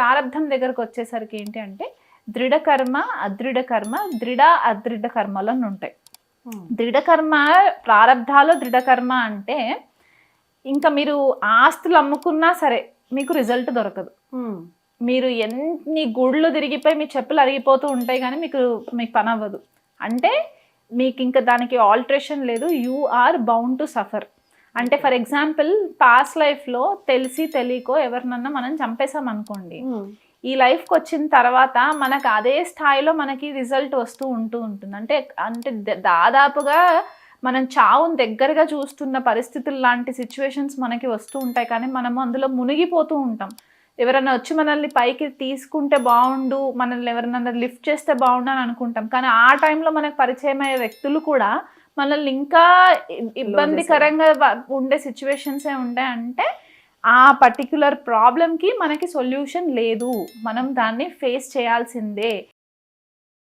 ప్రారంధం దగ్గరకు వచ్చేసరికి ఏంటి అంటే దృఢ కర్మ, అదృఢ కర్మ, దృఢ అదృఢ కర్మలు అని ఉంటాయి. దృఢ కర్మ ప్రారంధాలు, దృఢ కర్మ అంటే ఇంకా మీరు ఆస్తులు అమ్ముకున్నా సరే మీకు రిజల్ట్ దొరకదు. మీరు ఎన్ని గుళ్ళు తిరిగిపోయి మీ చెప్పులు అరిగిపోతూ ఉంటాయి కానీ మీకు పని అవ్వదు. అంటే మీకు ఇంకా దానికి ఆల్టరేషన్ లేదు. You are bound to suffer. అంటే ఫర్ ఎగ్జాంపుల్ పాస్ట్ లైఫ్లో తెలిసి తెలియకో ఎవరినన్నా మనం చంపేసాం అనుకోండి, ఈ లైఫ్కి వచ్చిన తర్వాత మనకు అదే స్థాయిలో మనకి రిజల్ట్ వస్తూ ఉంటుంది. అంటే అంటే దాదాపుగా మనం చావుని దగ్గరగా చూస్తున్న పరిస్థితులు లాంటి సిచ్యువేషన్స్ మనకి వస్తూ ఉంటాయి. కానీ మనము అందులో మునిగిపోతూ ఉంటాం. ఎవరైనా వచ్చి మనల్ని పైకి తీసుకుంటే బాగుండు, మనల్ని ఎవరైనా లిఫ్ట్ చేస్తే బాగుండు అని అనుకుంటాం. కానీ ఆ టైంలో మనకు పరిచయం అయ్యే వ్యక్తులు కూడా మనల్ని ఇంకా ఇబ్బందికరంగా ఉండే సిచ్యువేషన్సే ఉంటాయంటే ఆ పర్టిక్యులర్ ప్రాబ్లంకి మనకి సొల్యూషన్ లేదు, మనం దాన్ని ఫేస్ చేయాల్సిందే.